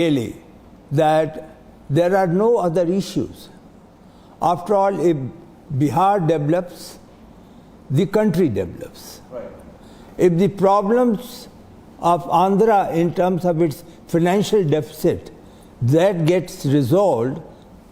really that there are no other issues. After all, if Bihar develops, the country develops. Right. If the problems of Andhra in terms of its financial deficit, that gets resolved,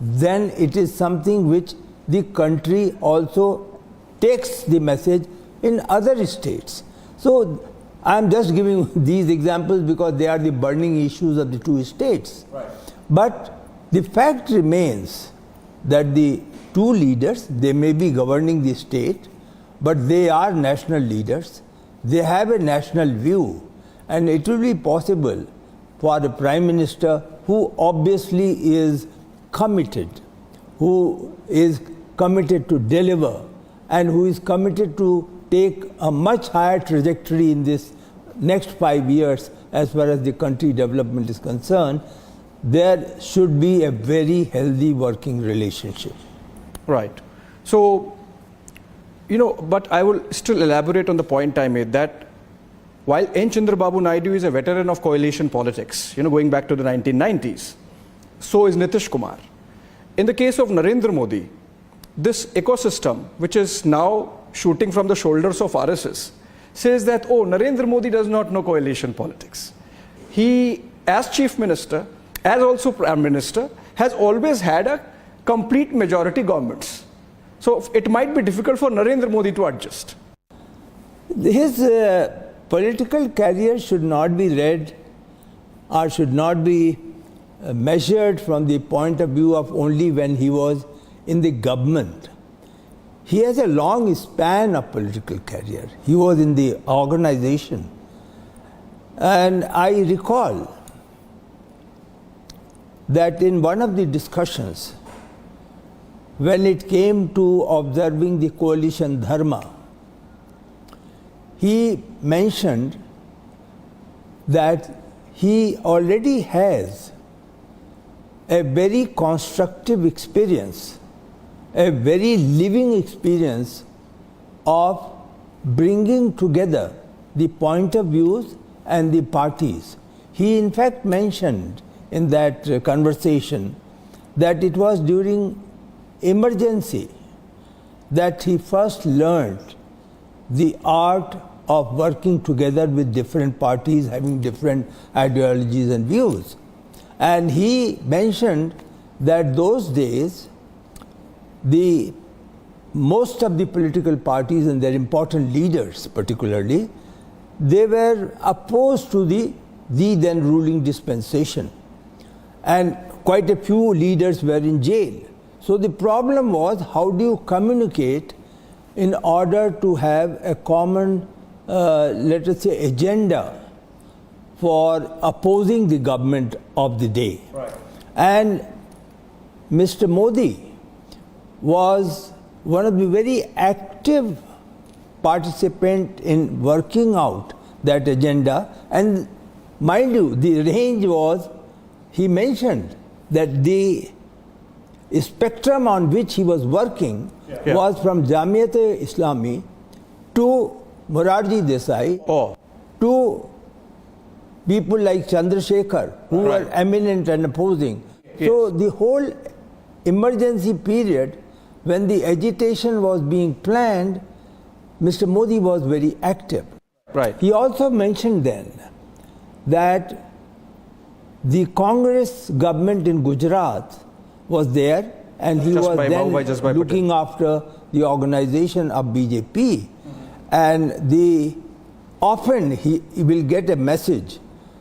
then it is something which the country also takes the message in other states. So I am just giving these examples because they are the burning issues of the two states. Right. But the fact remains that the two leaders, they may be governing the state, but they are national leaders. They have a national view, and it will be possible for the Prime Minister, who obviously is committed, who is committed to deliver, and who is committed to take a much higher trajectory in this next 5 years as far as the country development is concerned, there should be a very healthy working relationship. Right. So, but I will still elaborate on the point I made that while N. Chandrababu Naidu is a veteran of coalition politics, going back to the 1990s, so is Nitish Kumar. In the case of Narendra Modi, this ecosystem, which is now shooting from the shoulders of RSS, says that, oh, Narendra Modi does not know coalition politics. He, as Chief Minister, as also Prime Minister, has always had a complete majority governments. So it might be difficult for Narendra Modi to adjust. His political career should not be read or should not be measured from the point of view of only when he was in the government. He has a long span of political career. He was in the organization. And I recall that in one of the discussions, when it came to observing the coalition dharma, he mentioned that he already has a very constructive experience, a very living experience of bringing together the point of views and the parties. He in fact mentioned in that conversation that it was during emergency that he first learned the art of working together with different parties having different ideologies and views. And he mentioned that those days most of the political parties and their important leaders particularly, they were opposed to the then ruling dispensation. And quite a few leaders were in jail. So the problem was, how do you communicate in order to have a common, let us say, agenda for opposing the government of the day. Right. And Mr. Modi was one of the very active participants in working out that agenda. And mind you, the range was, he mentioned that the spectrum on which he was working was from Jamiat-e-Islami to Morarji Desai to people like Chandrasekhar, who were eminent and opposing. Yes. So the whole emergency period, when the agitation was being planned, Mr. Modi was very active. Right. He also mentioned then that the Congress government in Gujarat was there, and he was then looking after the organization of BJP. And often he will get a message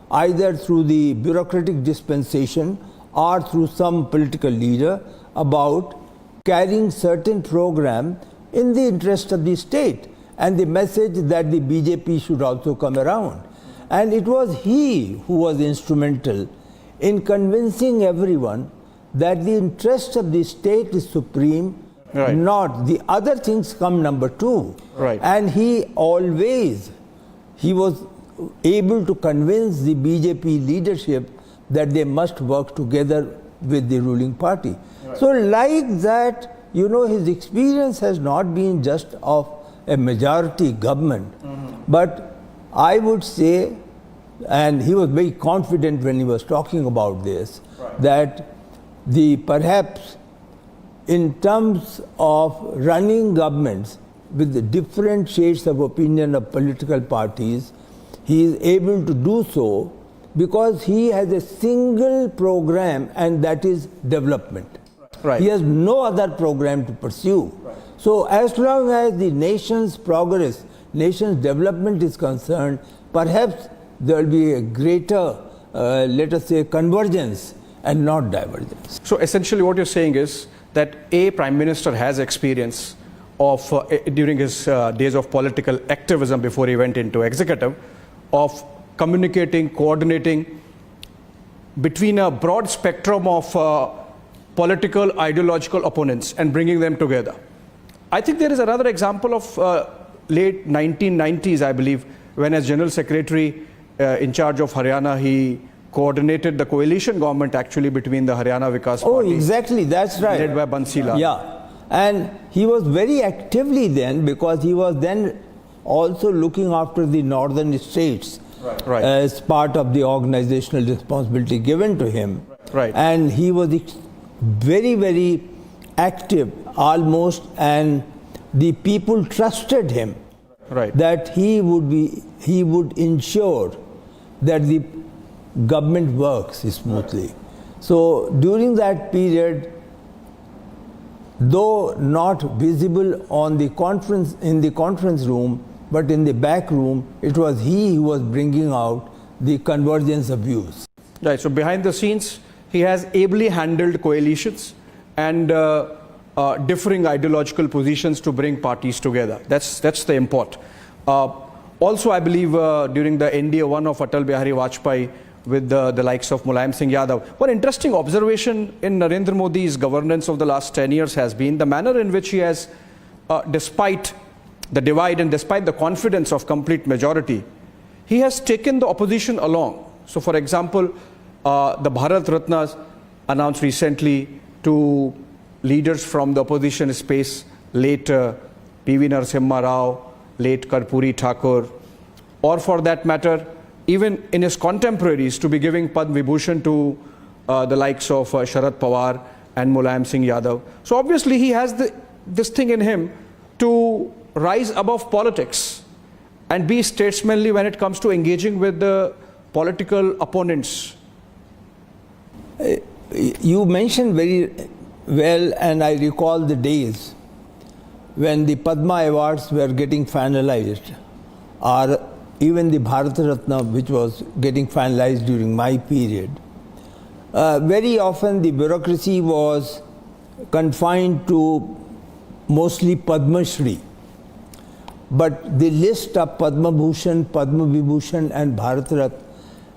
either through the bureaucratic dispensation or through some political leader about carrying certain program in the interest of the state, and the message that the BJP should also come around. And it was he who was instrumental in convincing everyone that the interest of the state is supreme, not the other things come number two. Right. And he was able to convince the BJP leadership that they must work together with the ruling party. Right. So like that, his experience has not been just of a majority government, but I would say and he was very confident when he was talking about this, that perhaps in terms of running governments with the different shades of opinion of political parties, he is able to do so because he has a single program, and that is development. Right. He has no other program to pursue. Right. So as long as the nation's progress, nation's development is concerned, perhaps there will be a greater, let us say, convergence and not divergence. So essentially what you're saying is that a Prime Minister has experience of, during his days of political activism before he went into executive, of communicating, coordinating between a broad spectrum of political, ideological opponents and bringing them together. I think there is another example of late 1990s, I believe, when as General Secretary in charge of Haryana, he coordinated the coalition government actually between the Haryana Vikas Party. Oh, exactly, that's right. Led by Bansi Lal. Yeah, and he was very actively then, because he was then also looking after the northern states. Right. As part of the organizational responsibility given to him. Right. And he was very, very active almost, and the people trusted him. Right. That he would ensure that the government works smoothly. So during that period, though not visible on the conference, in the conference room, but in the back room, it was he who was bringing out the convergence of views. Right. So behind the scenes, he has ably handled coalitions and differing ideological positions to bring parties together. That's the import. Also, I believe during the NDA 1 of Atal Bihari Vajpayee with the likes of Mulayam Singh Yadav, one interesting observation in Narendra Modi's governance of the last 10 years has been the manner in which he has, despite the divide and despite the confidence of complete majority, he has taken the opposition along. So for example, the Bharat Ratnas announced recently to leaders from the opposition space, late P.V. Narasimha Rao, late Karpuri Thakur, or for that matter, even in his contemporaries, to be giving Padma Vibhushan to the likes of Sharad Pawar and Mulayam Singh Yadav. So obviously he has this thing in him to rise above politics and be statesmanly when it comes to engaging with the political opponents. You mentioned very well, and I recall the days when the Padma Awards were getting finalized, or even the Bharat Ratna, which was getting finalized during my period. Very often the bureaucracy was confined to mostly Padma Shri. But the list of Padma Bhushan, Padma Vibhushan and Bharat Ratna,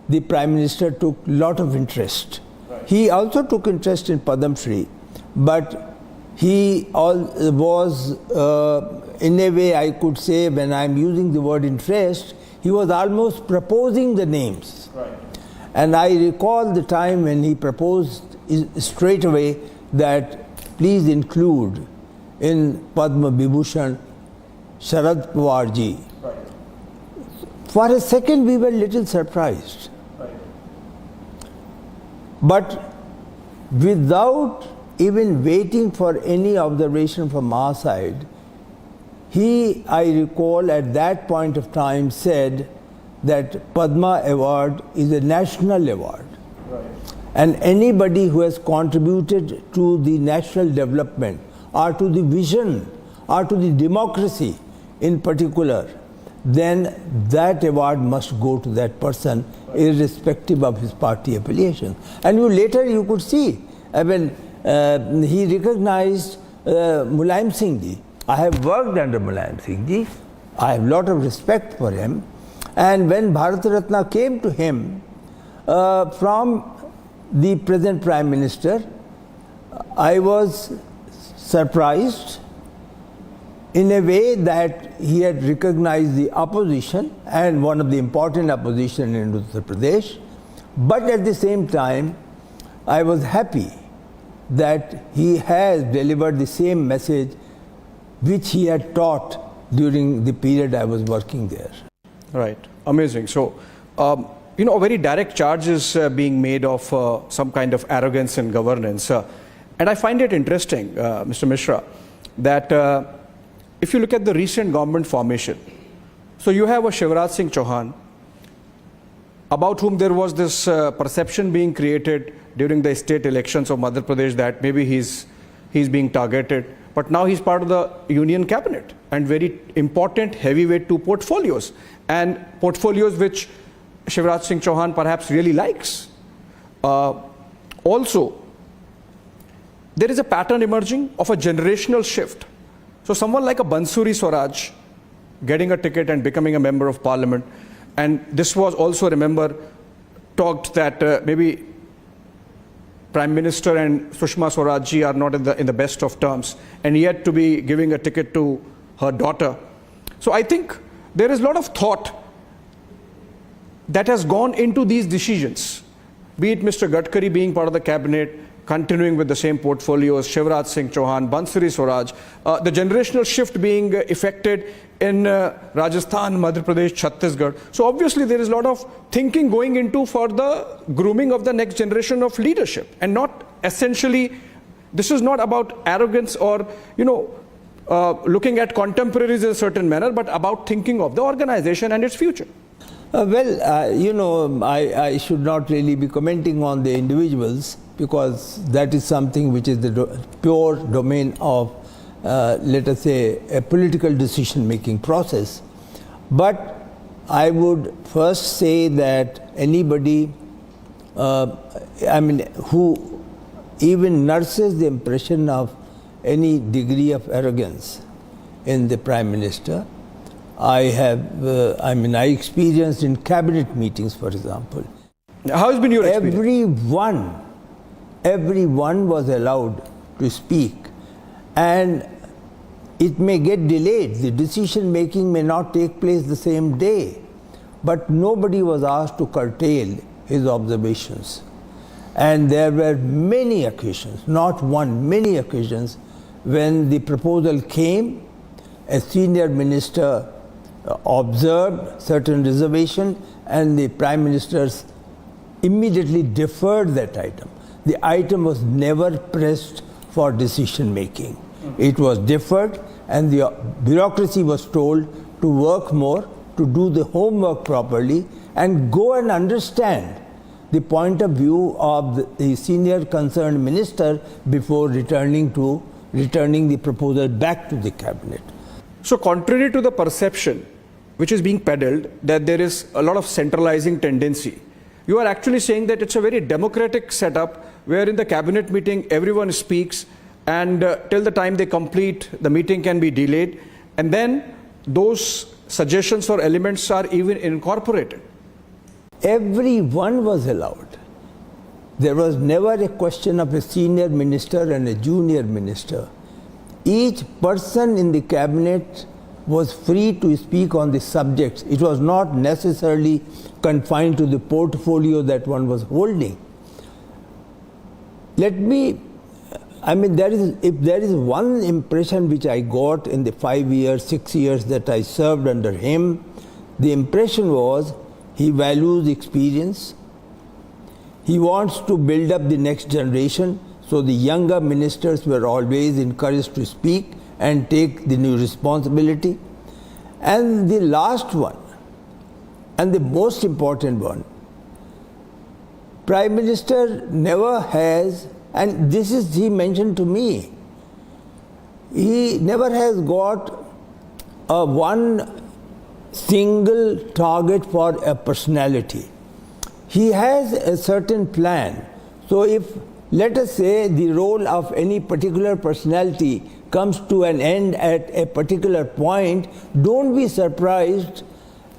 the Prime Minister took a lot of interest. Right. He also took interest in Padma Shri, but he was, in a way I could say, when I'm using the word interest, he was almost proposing the names. Right. And I recall the time when he proposed straight away that please include in Padma Vibhushan Sharad Pawar ji. Right. For a second we were little surprised. Right. But without even waiting for any observation from our side, he, I recall, at that point of time said that Padma Award is a national award. Right. And anybody who has contributed to the national development or to the vision or to the democracy in particular, then that award must go to that person, irrespective of his party affiliation. And later you could see, I mean, he recognized Mulayam Singh ji. I have worked under Mulayam Singh ji. I have a lot of respect for him. And when Bharat Ratna came to him from the present Prime Minister, I was surprised in a way that he had recognized the opposition, and one of the important opposition in Uttar Pradesh. But at the same time, I was happy that he has delivered the same message which he had taught during the period I was working there. Right. Amazing. So, very direct charge is being made of some kind of arrogance in governance. And I find it interesting, Mr. Misra, that if you look at the recent government formation, so you have a Shivraj Singh Chauhan, about whom there was this perception being created during the state elections of Madhya Pradesh that maybe he's being targeted. But now he's part of the union cabinet and very important heavyweight two portfolios, and portfolios which Shivraj Singh Chauhan perhaps really likes. Also, there is a pattern emerging of a generational shift. So someone like a Bansuri Swaraj getting a ticket and becoming a member of parliament, and this was also, remember, talked that maybe Prime Minister and Sushma Swaraj ji are not in the best of terms, and yet to be giving a ticket to her daughter. So I think there is a lot of thought that has gone into these decisions, be it Mr. Gadkari being part of the cabinet, continuing with the same portfolios, Shivraj Singh Chauhan, Bansuri Swaraj, the generational shift being effected in Rajasthan, Madhya Pradesh, Chhattisgarh. So obviously there is a lot of thinking going into for the grooming of the next generation of leadership, and not essentially, this is not about arrogance or, looking at contemporaries in a certain manner, but about thinking of the organization and its future. I should not really be commenting on the individuals, because that is something which is the pure domain of, let us say, a political decision-making process. But I would first say that anybody, who even nurses the impression of any degree of arrogance in the Prime Minister, I experienced in cabinet meetings, for example. How has been your experience? Everyone was allowed to speak, and it may get delayed. The decision making may not take place the same day, but nobody was asked to curtail his observations. And there were many occasions, not one, many occasions, when the proposal came, a senior minister observed certain reservation, and the Prime Ministers immediately deferred that item. The item was never pressed for decision making. It was deferred, and the bureaucracy was told to work more, to do the homework properly, and go and understand the point of view of the senior concerned minister before returning the proposal back to the cabinet. So contrary to the perception which is being peddled that there is a lot of centralizing tendency, you are actually saying that it's a very democratic setup where in the cabinet meeting everyone speaks, and till the time they complete, the meeting can be delayed, and then those suggestions or elements are even incorporated. Everyone was allowed. There was never a question of a senior minister and a junior minister. Each person in the cabinet was free to speak on the subjects. It was not necessarily confined to the portfolio that one was holding. If there is one impression which I got in the 5 years, 6 years that I served under him, the impression was he values experience. He wants to build up the next generation, so the younger ministers were always encouraged to speak and take the new responsibility. And the last one, and the most important one, Prime Minister never has, and this is he mentioned to me, he never has got one single target for a personality. He has a certain plan. So if, let us say, the role of any particular personality comes to an end at a particular point, don't be surprised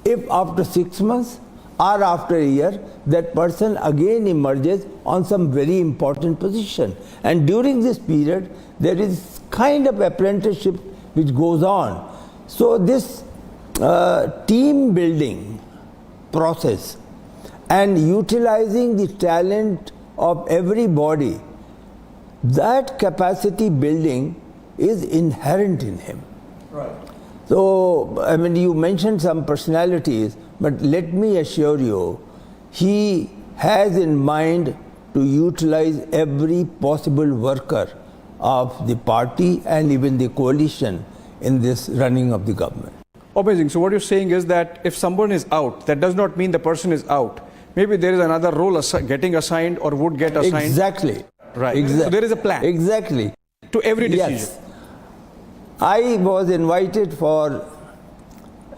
if after 6 months or after a year, that person again emerges on some very important position. And during this period, there is kind of apprenticeship which goes on. So this team building process and utilizing the talent of everybody, that capacity building is inherent in him. Right. So, you mentioned some personalities, but let me assure you, he has in mind to utilize every possible worker of the party and even the coalition in this running of the government. Amazing. So what you're saying is that if someone is out, that does not mean the person is out. Maybe there is another role getting assigned or would get assigned. Exactly. Right. So there is a plan. Exactly. To every decision. Yes. I was invited for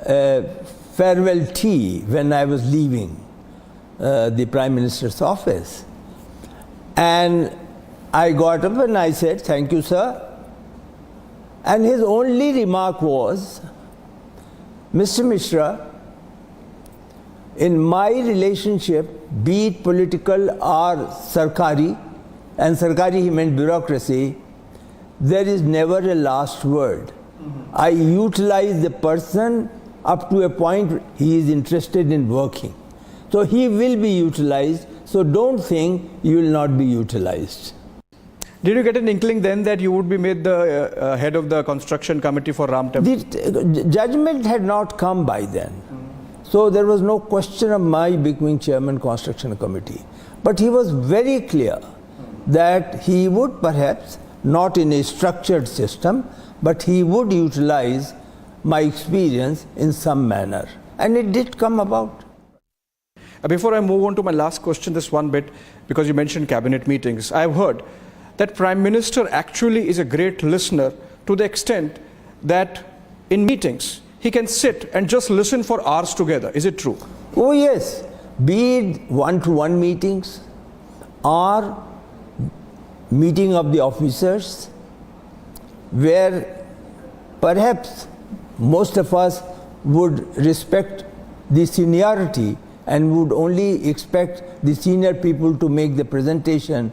a farewell tea when I was leaving the Prime Minister's office. And I got up and I said, "Thank you, sir." And his only remark was, "Mr. Misra, in my relationship, be it political or sarkari," and sarkari he meant bureaucracy, "there is never a last word. I utilize the person up to a point he is interested in working. So he will be utilized, so don't think you will not be utilized." Did you get an inkling then that you would be made the head of the construction committee for Ram Temple? The judgment had not come by then. So there was no question of my becoming chairman construction committee. But he was very clear that he would perhaps, not in a structured system, but he would utilize my experience in some manner. And it did come about. Before I move on to my last question, this one bit, because you mentioned cabinet meetings, I've heard that Prime Minister actually is a great listener to the extent that in meetings, he can sit and just listen for hours together. Is it true? Oh yes, be it one-to-one meetings or meeting of the officers, where perhaps most of us would respect the seniority and would only expect the senior people to make the presentation.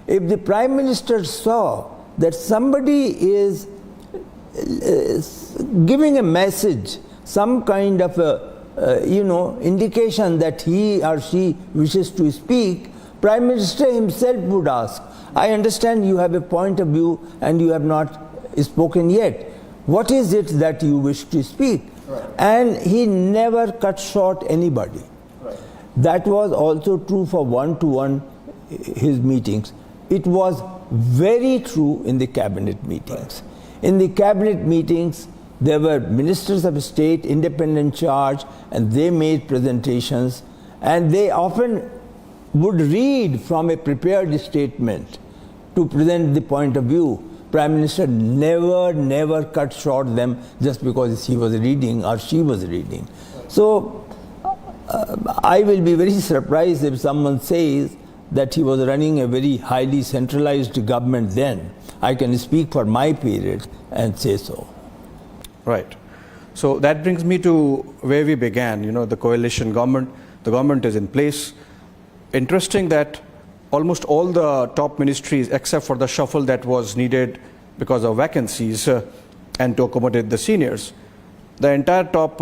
If the Prime Minister saw that somebody is giving a message, some kind of a indication that he or she wishes to speak, Prime Minister himself would ask, "I understand you have a point of view and you have not spoken yet. What is it that you wish to speak?" Right. And he never cut short anybody. Right. That was also true for one-to-one his meetings. It was very true in the cabinet meetings. Right. In the cabinet meetings, there were ministers of state, independent charge, and they made presentations, and they often would read from a prepared statement to present the point of view. Prime Minister never cut short them just because he was reading or she was reading. So I will be very surprised if someone says that he was running a very highly centralized government then. I can speak for my period and say so. Right. So that brings me to where we began, the coalition government. The government is in place. Interesting that almost all the top ministries, except for the shuffle that was needed because of vacancies and to accommodate the seniors, the entire top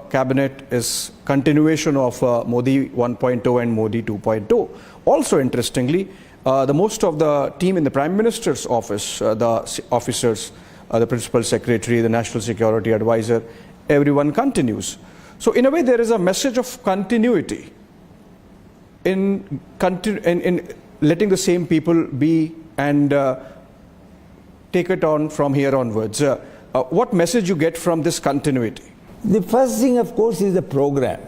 cabinet is continuation of Modi 1.0 and Modi 2.0. Also interestingly, the most of the team in the Prime Minister's office, the officers, the Principal Secretary, the National Security Advisor, everyone continues. So in a way there is a message of continuity in letting the same people be and take it on from here onwards. What message you get from this continuity? The first thing, of course, is the program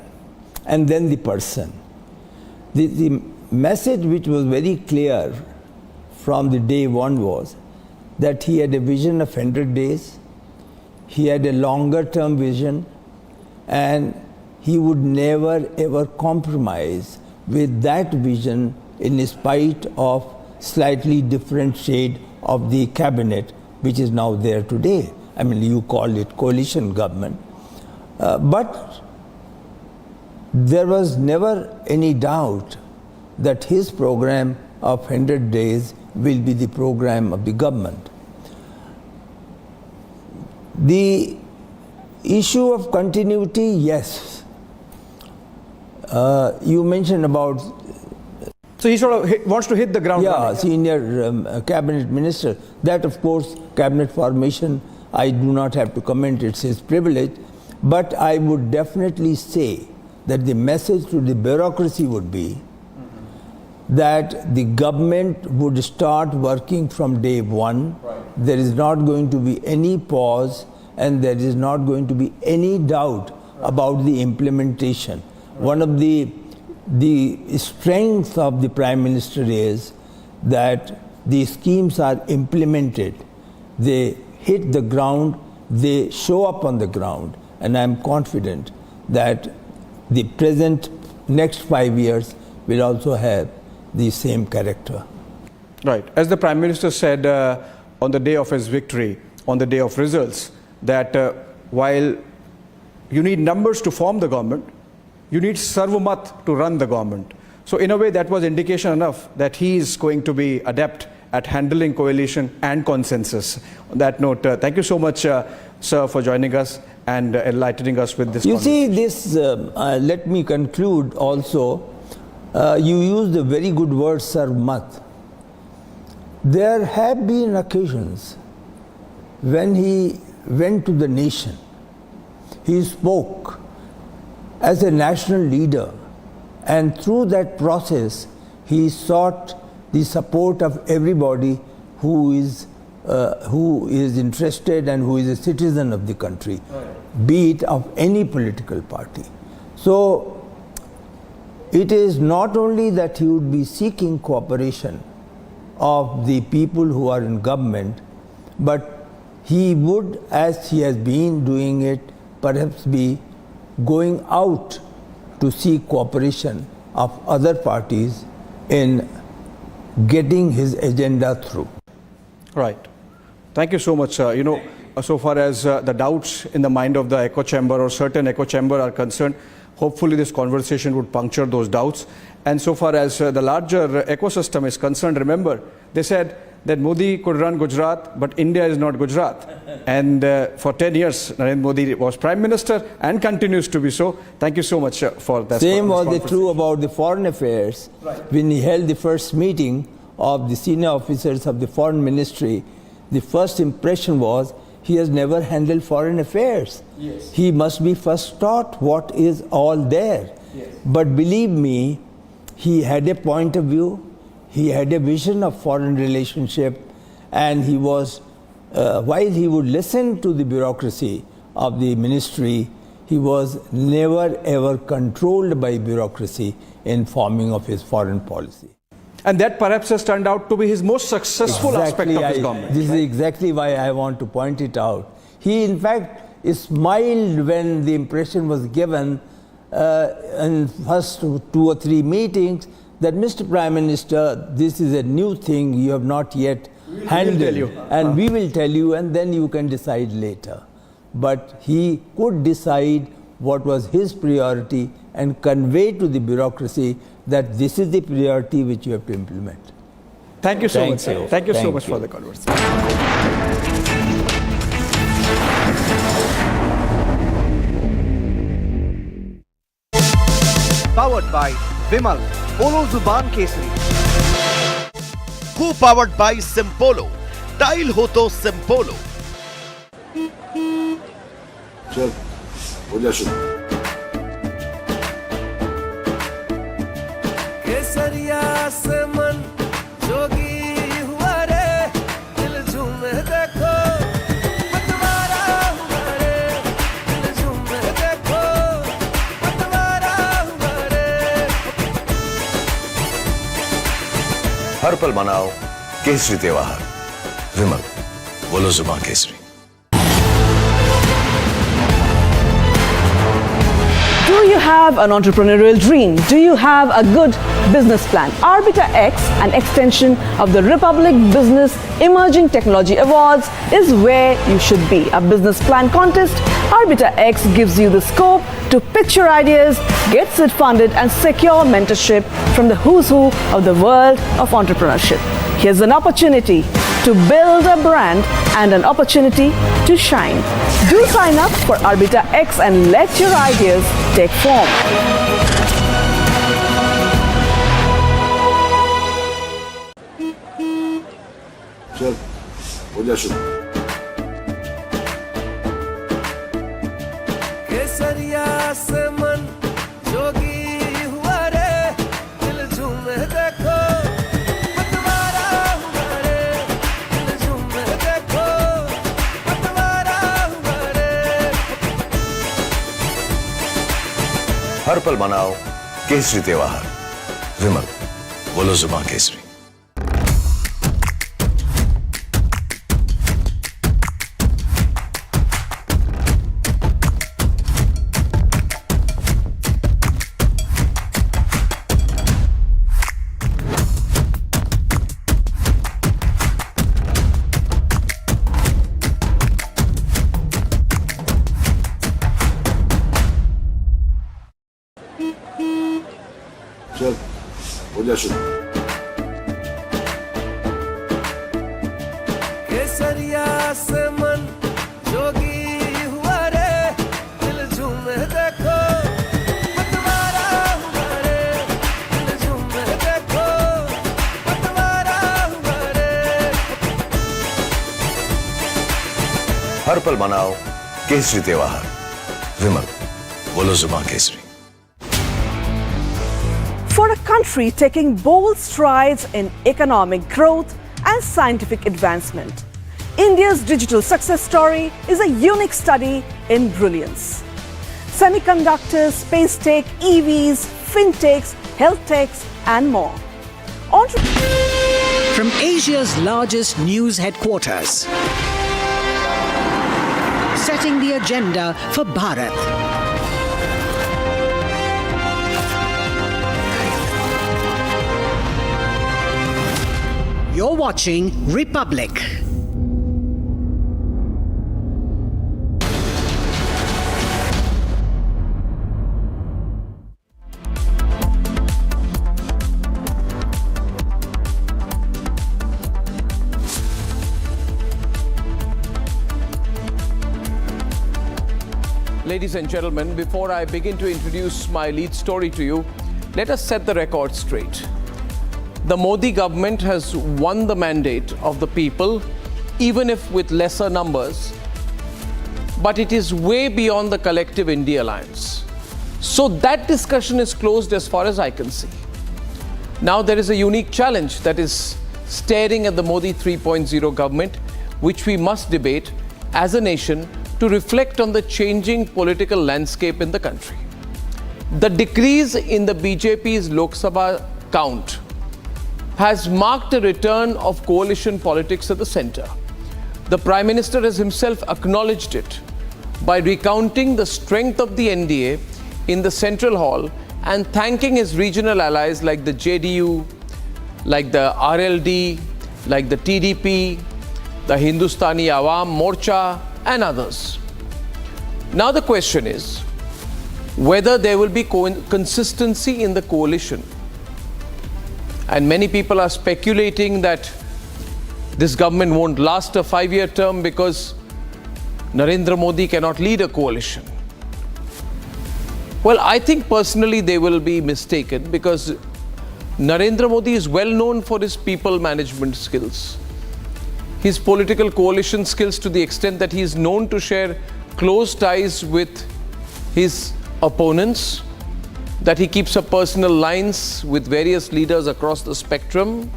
and then the person. The message which was very clear from the day one was that he had a vision of 100 days, he had a longer term vision, and he would never ever compromise with that vision in spite of slightly different shade of the cabinet which is now there today. I mean, you call it coalition government. But there was never any doubt that his program of 100 days will be the program of the government. The issue of continuity, yes. You mentioned about... So he sort of wants to hit the ground running. Yeah, senior cabinet minister. That, of course, cabinet formation, I do not have to comment, it's his privilege. But I would definitely say that the message to the bureaucracy would be that the government would start working from day one. Right. There is not going to be any pause and there is not going to be any doubt about the implementation. One of the strengths of the Prime Minister is that the schemes are implemented. They hit the ground, they show up on the ground, and I'm confident that the present next 5 years will also have the same character. Right. As the Prime Minister said on the day of his victory, on the day of results, that while you need numbers to form the government, you need sarvamat to run the government. So in a way, that was indication enough that he is going to be adept at handling coalition and consensus. On that note, thank you so much, sir, for joining us and enlightening us with this. You see, this, let me conclude also. You used a very good word, sarvamat. There have been occasions when he went to the nation. He spoke as a national leader, and through that process, he sought the support of everybody who is interested and who is a citizen of the country, be it of any political party. So it is not only that he would be seeking cooperation of the people who are in government, but he would, as he has been doing it, perhaps be going out to seek cooperation of other parties in getting his agenda through. Right. Thank you so much. You know, so far as the doubts in the mind of the echo chamber or certain echo chamber are concerned, hopefully this conversation would puncture those doubts. And so far as the larger ecosystem is concerned, remember, they said that Modi could run Gujarat, but India is not Gujarat. And for 10 years, Narendra Modi was Prime Minister and continues to be so. Thank you so much for that. Same was true about the foreign affairs. Right. When he held the first meeting of the senior officers of the foreign ministry, the first impression was he has never handled foreign affairs. Yes. He must be first taught what is all there. Yes. But believe me, he had a point of view, he had a vision of foreign relationship, and he was, while he would listen to the bureaucracy of the ministry, he was never ever controlled by bureaucracy in forming of his foreign policy. And that perhaps has turned out to be his most successful aspect of his government. This is exactly why I want to point it out. He, in fact, smiled when the impression was given in first 2 or 3 meetings that, Mr. Prime Minister, this is a new thing you have not yet handled, and we will tell you, and then you can decide later. But he could decide what was his priority and convey to the bureaucracy that this is the priority which you have to implement. Thank you so much, sir. Thank you so much for the conversation. Powered by Vimal, Polo Zuban Kesari. Co-powered by Simpolo. Tile ho to Simpolo. चल हो जा शुरू केसरिया से मन जोगी हुआ रे दिल झूमे देखो पतवारा हुआ रे दिल झूमे देखो पतवारा हुआ रे हर पल मनाओ केसरी त्योहार विमल बोलो जुबान Kesari. Do you have an entrepreneurial dream? Do you have a good business plan? Arbiter X, an extension of the Republic Business Emerging Technology Awards, is where you should be. A business plan contest, Arbiter X gives you the scope to pitch your ideas, get it funded, and secure mentorship from the who's who of the world of entrepreneurship. Here's an opportunity to build a brand and an opportunity to shine. Do sign up for Arbiter X and let your ideas take form. चल हो जा शुरू केसरिया से मन जो हर पल मनाओ केसरी त्योहार। विमल, बोलो जुबान केसरी। चल हो जा शुरू। केसरिया से मन जोगी हुआ रे, दिल झूमे देखो पतवारा हुआ रे, दिल झूमे देखो पतवारा हुआ रे। हर पल मनाओ केसरी त्योहार। विमल, बोलो जुबान Kesari. For a country taking bold strides in economic growth and scientific advancement, India's digital success story is a unique study in brilliance. Semiconductors, space tech, EVs, fintechs, health techs, and more. From Asia's largest news headquarters, setting the agenda for Bharat. You're watching Republic. Ladies and gentlemen, before I begin to introduce my lead story to you, let us set the record straight. The Modi government has won the mandate of the people, even if with lesser numbers, but it is way beyond the collective India alliance. So that discussion is closed as far as I can see. Now there is a unique challenge that is staring at the Modi 3.0 government, which we must debate as a nation to reflect on the changing political landscape in the country. The decrease in the BJP's Lok Sabha count has marked a return of coalition politics at the centre. The Prime Minister has himself acknowledged it by recounting the strength of the NDA in the Central Hall and thanking his regional allies like the JDU, like the RLD, like the TDP, the Hindustani Awam Morcha and others. Now the question is whether there will be consistency in the coalition. And many people are speculating that this government won't last a 5-year term because Narendra Modi cannot lead a coalition. Well, I think personally they will be mistaken because Narendra Modi is well known for his people management skills, his political coalition skills, to the extent that he is known to share close ties with his opponents, that he keeps up personal lines with various leaders across the spectrum.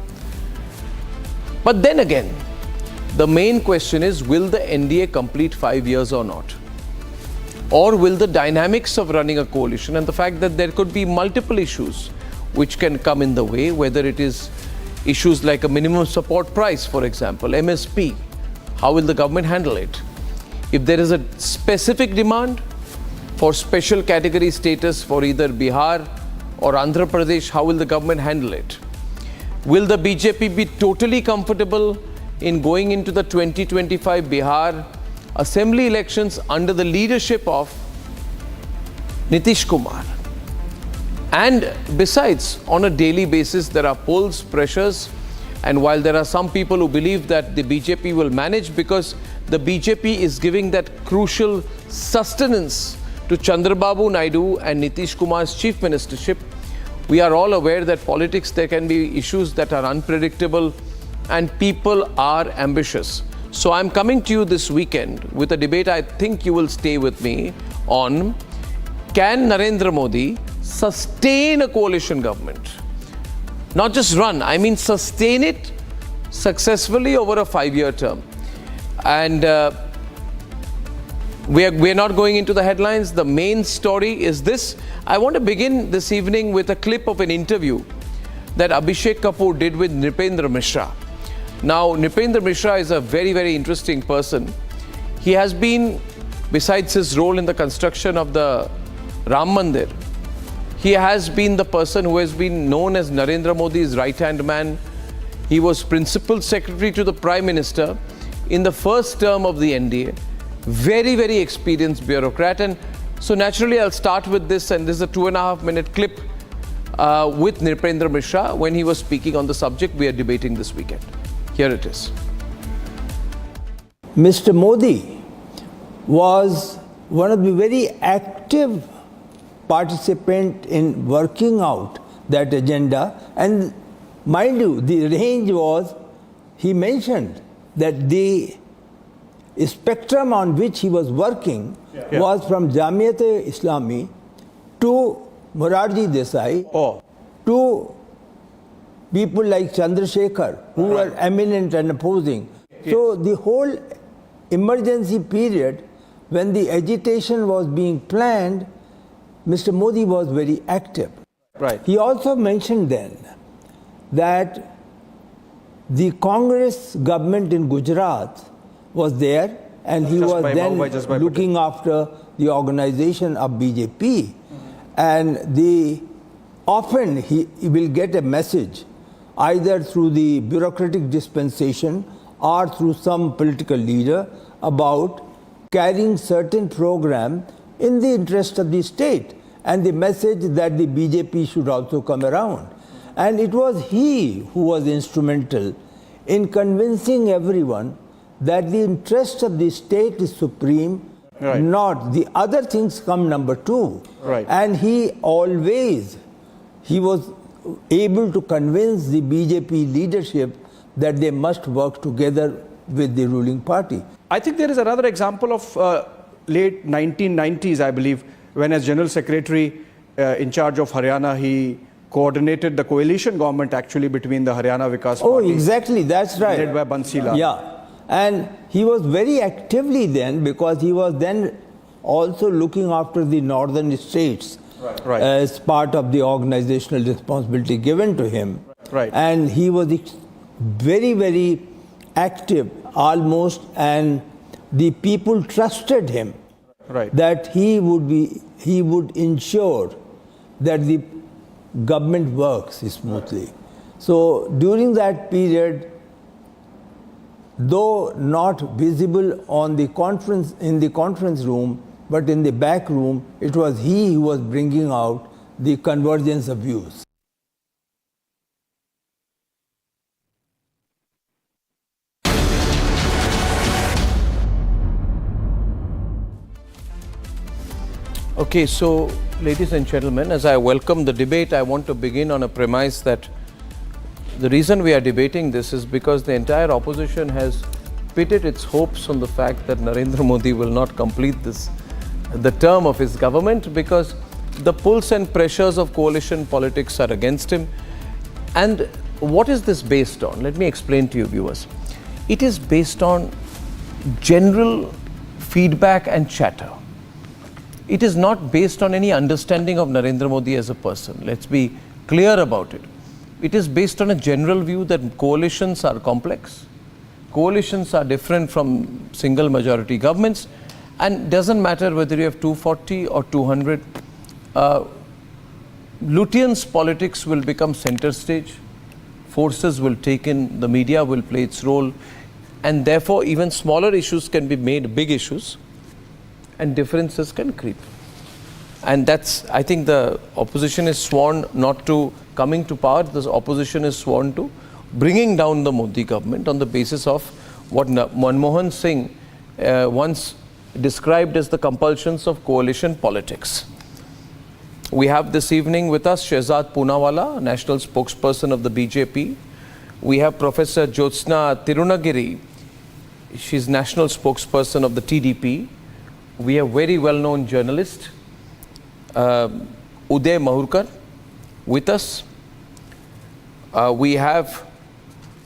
But then again, the main question is, will the NDA complete 5 years or not? Or will the dynamics of running a coalition and the fact that there could be multiple issues which can come in the way, whether it is issues like a minimum support price, for example, MSP, how will the government handle it? If there is a specific demand for special category status for either Bihar or Andhra Pradesh, how will the government handle it? Will the BJP be totally comfortable in going into the 2025 Bihar assembly elections under the leadership of Nitish Kumar? And besides, on a daily basis, there are polls, pressures, and while there are some people who believe that the BJP will manage because the BJP is giving that crucial sustenance to Chandrababu Naidu and Nitish Kumar's chief ministership, we are all aware that politics, there can be issues that are unpredictable and people are ambitious. So I'm coming to you this weekend with a debate I think you will stay with me on: can Narendra Modi sustain a coalition government? Not just run, I mean sustain it successfully over a 5-year term. And we're not going into the headlines. The main story is this. I want to begin this evening with a clip of an interview that Abhishek Kapoor did with Nripendra Misra. Now, Nripendra Misra is a very, very interesting person. He has been, besides his role in the construction of the Ram Mandir, he has been the person who has been known as Narendra Modi's right-hand man. He was Principal Secretary to the Prime Minister in the first term of the NDA. Very, very experienced bureaucrat. And so naturally, I'll start with this, and this is a 2.5-minute clip with Nripendra Misra when he was speaking on the subject we are debating this weekend. Here it is. Mr. Modi was one of the very active participants in working out that agenda. And mind you, the range was, he mentioned that the spectrum on which he was working was from Jamiat-e-Islami to Morarji Desai to people like Chandrasekhar, who were eminent and opposing. So the whole emergency period, when the agitation was being planned, Mr. Modi was very active. Right. He also mentioned then that the Congress government in Gujarat was there, and he was then looking after the organization of BJP. And often he will get a message either through the bureaucratic dispensation or through some political leader about carrying certain program in the interest of the state, and the message that the BJP should also come around. And it was he who was instrumental in convincing everyone that the interest of the state is supreme, not the other things come number two. And he was able to convince the BJP leadership that they must work together with the ruling party. I think there is another example of late 1990s, I believe, when as General Secretary in charge of Haryana, he coordinated the coalition government actually between the Haryana Vikas Party. Oh, exactly, that's right. Led by Bansi Lal. Yeah. And he was very actively then, because he was then also looking after the northern states as part of the organizational responsibility given to him. And he was very, very active almost, and the people trusted him that he would ensure that the government works smoothly. So during that period, though not visible in the conference room, but in the back room, it was he who was bringing out the convergence of views. Okay, so ladies and gentlemen, as I welcome the debate, I want to begin on a premise that the reason we are debating this is because the entire opposition has pitted its hopes on the fact that Narendra Modi will not complete the term of his government, because the pulls and pressures of coalition politics are against him. And what is this based on? Let me explain to you, viewers. It is based on general feedback and chatter. It is not based on any understanding of Narendra Modi as a person. Let's be clear about it. It is based on a general view that coalitions are complex. Coalitions are different from single majority governments, and doesn't matter whether you have 240 or 200. Lutyens politics will become center stage. Forces will take in, the media will play its role, and therefore even smaller issues can be made big issues, and differences can creep. And that's, I think the opposition is sworn not to coming to power. The opposition is sworn to bringing down the Modi government on the basis of what Manmohan Singh once described as the compulsions of coalition politics. We have this evening with us Shehzad Poonawala, national spokesperson of the BJP. We have Professor Jyotsna Tirunagiri. She's national spokesperson of the TDP. We have very well-known journalist Uday Mahurkar with us. We have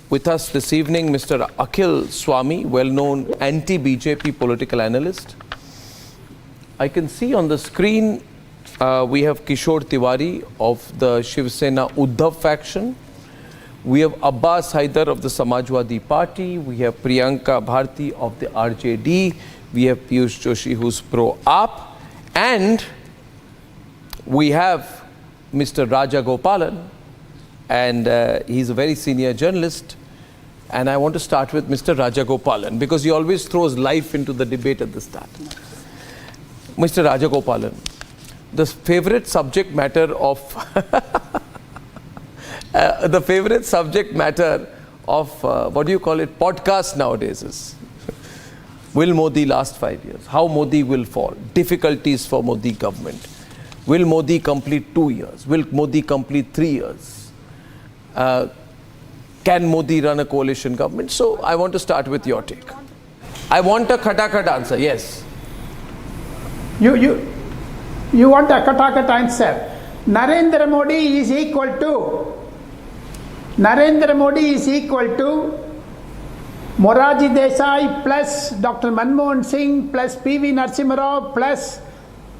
with us this evening Mr. Akhil Swami, well-known anti-BJP political analyst. I can see on the screen we have Kishore Tiwari of the Shiv Sena Uddhav faction. We have Abbas Haidar of the Samajwadi Party. We have Priyanka Bharti of the RJD. We have Piyush Joshi who's pro-AAP. And we have Mr. Raja Gopalan. And he's a very senior journalist. And I want to start with Mr. Raja Gopalan because he always throws life into the debate at the start. Mr. Raja Gopalan, the favorite subject matter of what do you call it, podcast nowadays is will Modi last 5 years? How Modi will fall? Difficulties for Modi government. Will Modi complete 2 years? Will Modi complete 3 years? Can Modi run a coalition government? So I want to start with your take. I want a khatakhat answer. Yes. You want a khatakhat answer. Narendra Modi is equal to Morarji Desai plus Dr. Manmohan Singh plus P.V. Narasimha Rao plus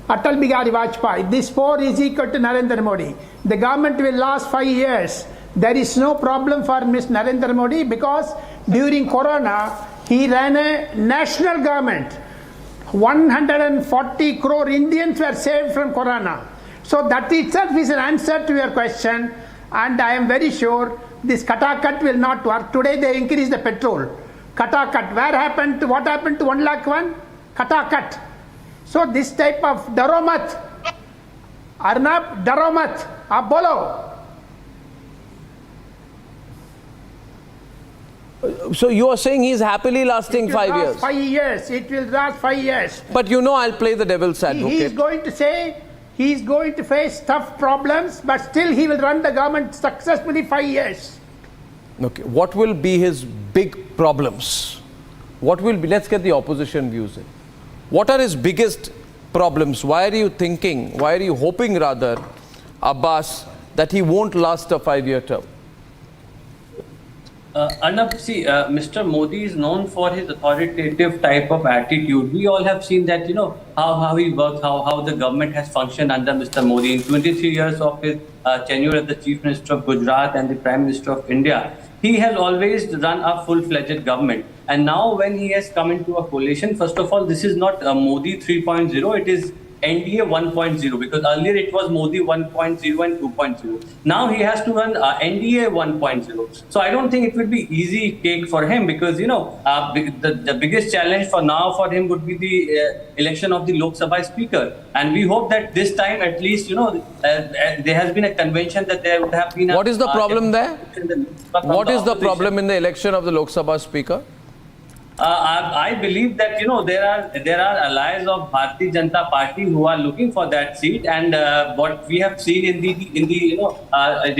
Atal Bihari Vajpayee. This four is equal to Narendra Modi. The government will last 5 years. There is no problem for Mr. Narendra Modi because during Corona, he ran a national government. 140 crore Indians were saved from Corona. So that itself is an answer to your question. And I am very sure this khatakhat will not work. Today they increased the petrol. Khatakhat. What happened to 1,01,000? Khatakhat. So this type of daromat. Arnab, daromat. Aap bolo. So you are saying he's happily lasting 5 years? 5 years. It will last 5 years. But you know I'll play the devil's advocate. He is going to say he is going to face tough problems, but still he will run the government successfully 5 years. Okay. What will be his big problems? What will be? Let's get the opposition views in. What are his biggest problems? Why are you thinking? Why are you hoping rather, Abbas, that he won't last a 5-year term? Arnab, see, Mr. Modi is known for his authoritative type of attitude. We all have seen that, how he works, how the government has functioned under Mr. Modi. In 23 years of his tenure as the Chief Minister of Gujarat and the Prime Minister of India, he has always run a full-fledged government. And now when he has come into a coalition, first of all, this is not Modi 3.0, it is NDA 1.0, because earlier it was Modi 1.0 and 2.0. Now he has to run NDA 1.0. So I don't think it will be easy cake for him because, the biggest challenge for now for him would be the election of the Lok Sabha Speaker. And we hope that this time at least, there has been a convention that there would have been What is the problem there? What is the problem in the election of the Lok Sabha Speaker? I believe that there are allies of Bharatiya Janata Party who are looking for that seat, and what we have seen in the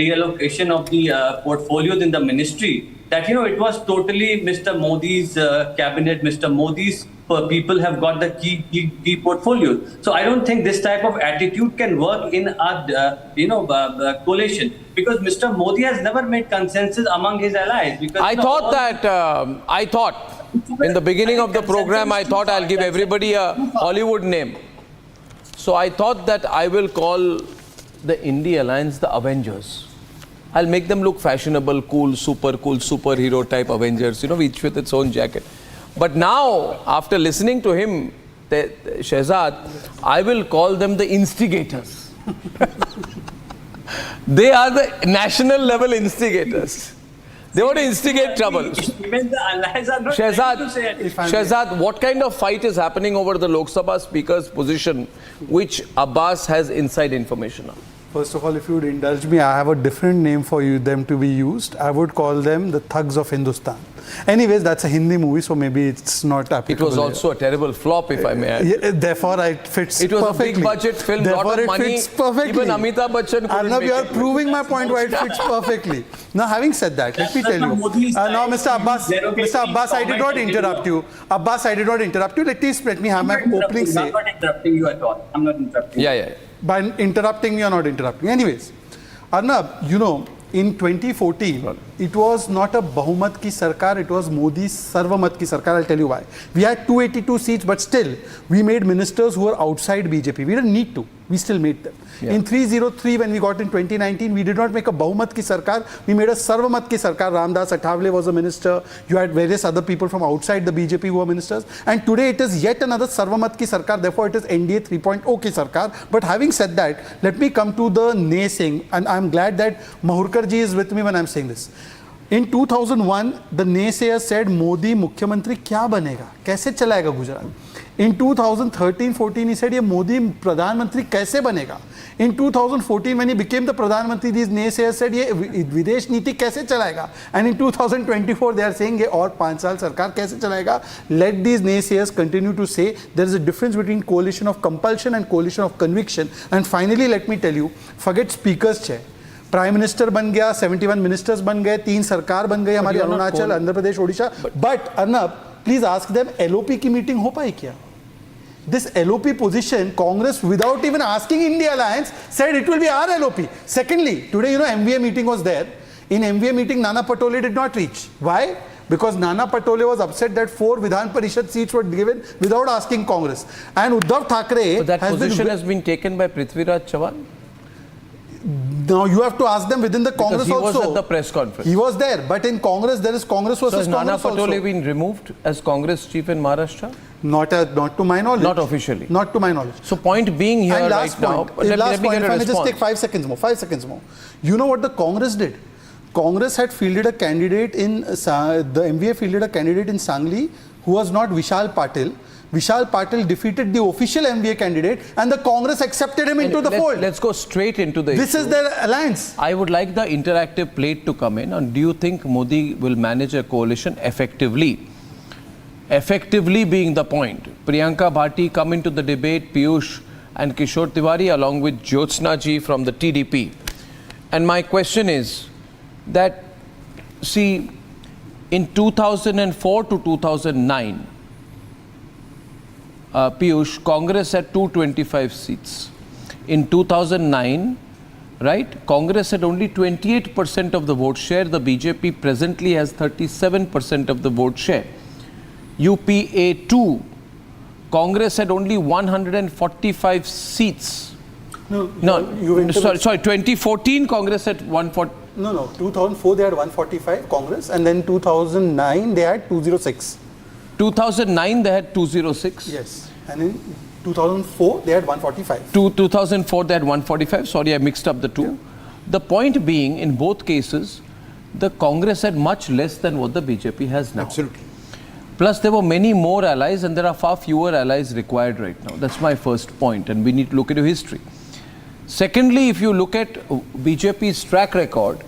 reallocation of the portfolios in the ministry, that it was totally Mr. Modi's cabinet, Mr. Modi's people have got the key portfolios. So I don't think this type of attitude can work in a coalition, because Mr. Modi has never made consensus among his allies. Because I thought in the beginning of the program, I thought I'll give everybody a Hollywood name. So I thought that I will call the Indie Alliance the Avengers. I'll make them look fashionable, cool, superhero type Avengers, each with its own jacket. But now, after listening to him, Shehzad, I will call them the instigators. They are the national level instigators. They want to instigate trouble. Even the allies are not ready to say it. Shehzad, what kind of fight is happening over the Lok Sabha Speaker's position, which Abbas has inside information on? First of all, if you would indulge me, I have a different name for them to be used. I would call them the Thugs of Hindustan. Anyways, that's a Hindi movie, so maybe it's not applicable. It was also a terrible flop, if I may add. Therefore, it fits perfectly. It was a big budget film, lot of money. Fits perfectly. Even Amitabh Bachchan couldn't make it. You are proving my point why it fits perfectly. Now, having said that, let me tell you. Now, Mr. Abbas, I did not interrupt you. Abbas, I did not interrupt you. Let me have my opening say. I'm not interrupting you at all. I'm not interrupting you. Yeah. By interrupting me or not interrupting. Anyways, Arnab, in 2014, it was not a Bahumat ki sarkar, it was Modi's Sarvamat ki sarkar. I'll tell you why. We had 282 seats, but still, we made ministers who were outside BJP. We didn't need to. We still made them. Yeah. In 303, when we got in 2019, we did not make a Bahumat ki sarkar. We made a Sarvamat ki sarkar. Ramdas Athavale was a minister. You had various other people from outside the BJP who were ministers. And today it is yet another Sarvamat ki sarkar. Therefore, it is NDA 3.0 ki sarkar. But having said that, let me come to the naysaying. And I'm glad that Mahurkar ji is with me when I'm saying this. In 2001, the naysayers said, Modi Mukhyamantri kya banega? Kaise chalayega Gujarat? In 2013-14, he said, ye Modi Pradhan Mantri kaise banega? In 2014, when he became the Pradhan Mantri, these naysayers said, ye Videsh Niti kaise chalayega? And in 2024, they are saying, ye aur 5 saal sarkar kaise chalayega? Let these naysayers continue to say, there is a difference between coalition of compulsion and coalition of conviction. And finally, let me tell you, forget speaker's chair. Prime minister बन गया, 71 ministers बन गए, 3 सरकार बन गई हमारी Arunachal, Andhra Pradesh, Odisha. But Arnab, please ask them, LOP की meeting हो पाई क्या? This LOP position, Congress, without even asking India Alliance, said it will be our LOP. Secondly, today, MVA meeting was there. In MVA meeting, Nana Patole did not reach. Why? Because Nana Patole was upset that 4 Vidhan Parishad seats were given without asking Congress. And Uddhav Thackeray... But that position has been taken by Prithviraj Chavan? Now you have to ask them within the Congress also. Because he was at the press conference. He was there, but in Congress there is Congress versus Congress also. So has Nana Patole been removed as Congress chief in Maharashtra? Not to my knowledge. Not officially. Not to my knowledge. So point being here right now. Let me get a response. Just take 5 seconds more. 5 seconds more. You know what the Congress did? Congress had fielded a candidate in the MVA fielded a candidate in Sangli who was not Vishal Patil. Vishal Patil defeated the official MVA candidate and the Congress accepted him into the fold. Let's go straight into the This issue. is their alliance. I would like the interactive plate to come in. And do you think Modi will manage a coalition effectively? Effectively being the point. Priyanka Bhati come into the debate, Piyush and Kishore Tiwari along with Jyotsna ji from the TDP. And my question is that, see, in 2004 to 2009, Piyush, Congress had 225 seats. In 2009, right, Congress had only 28% of the vote share. The BJP presently has 37% of the vote share. UPA 2, Congress had only 145 seats. Sorry, 2014 Congress had 140. No, 2004 they had 145 Congress, and then 2009 they had 206. 2009 they had 206. Yes, and in 2004 they had 145. 2004 they had 145. Sorry, I mixed up the two. Yeah. The point being, in both cases, the Congress had much less than what the BJP has now. Absolutely. Plus, there were many more allies, and there are far fewer allies required right now. That's my first point, and we need to look into history. Secondly, if you look at BJP's track record,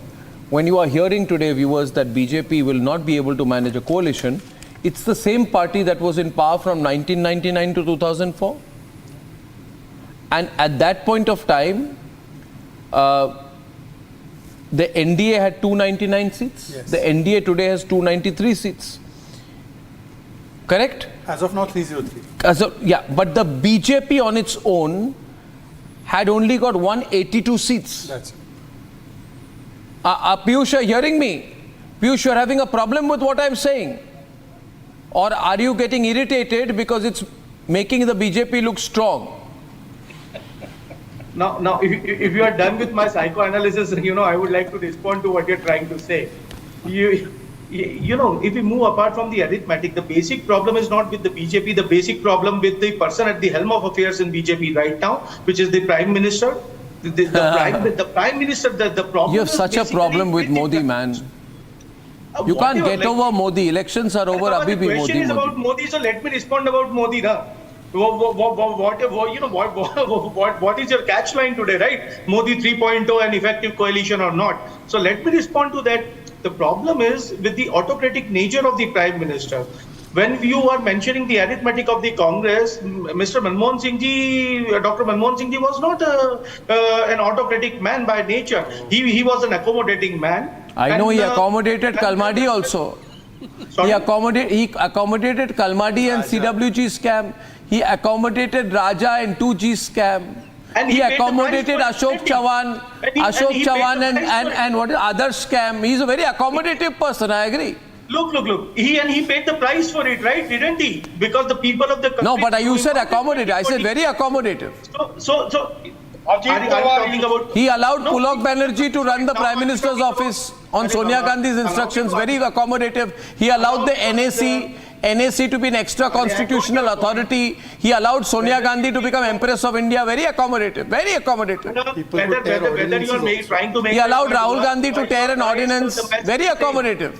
when you are hearing today, viewers, that BJP will not be able to manage a coalition, it's the same party that was in power from 1999 to 2004. And at that point of time, the NDA had 299 seats. Yes. The NDA today has 293 seats. Correct? As of now, 303. Yeah, but the BJP on its own had only got 182 seats. That's it. Piyush, you're hearing me? Piyush, you're having a problem with what I'm saying? Or are you getting irritated because it's making the BJP look strong? Now, if you are done with my psychoanalysis, I would like to respond to what you're trying to say. If we move apart from the arithmetic, the basic problem is not with the BJP, the basic problem with the person at the helm of affairs in BJP right now, which is the Prime Minister. The Prime Minister, the problem You have such a problem with Modi, man. You can't get over Modi. Elections are over. The question is about Modi, so let me respond about Modi. What is your catch line today, right? Modi 3.0 and effective coalition or not? So let me respond to that. The problem is with the autocratic nature of the Prime Minister. When you are mentioning the arithmetic of the Congress, Mr. Manmohan Singh ji, Dr. Manmohan Singh ji was not an autocratic man by nature. He was an accommodating man. I know he accommodated Kalmadi also. He accommodated Kalmadi and CWG scam. He accommodated Raja and 2G scam. And he paid the price accommodated for Ashok it. Chavan, And he paid the price for it. and what is other scam. He's a very accommodative person, I agree. Look. He paid the price for it, right? Didn't he? Because the people of the country. No, but you said accommodative. I said very accommodative. So. Are you talking about? He allowed Pulok Banerjee to run the Prime Minister's office on Sonia Gandhi's instructions, very accommodative. He allowed the NAC to be an extra constitutional authority. He allowed Sonia Gandhi to become Empress of India, very accommodative, very accommodative. Whether you are trying to make. He allowed Rahul Gandhi to tear an ordinance, very accommodative.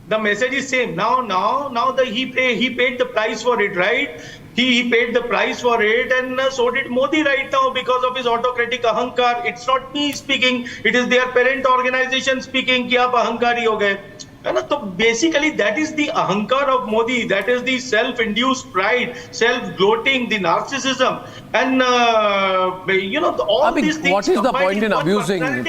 The message is same. Now he paid the price for it, right? He paid the price for it, and so did Modi right now because of his autocratic ahankar. It's not me speaking; it is their parent organization speaking. कि आप अहंकारी हो गए, है ना? तो basically that is the ahankar of Modi. That is the self-induced pride, self-gloating, the narcissism, and all these things. What is the combined point in one abusing? personality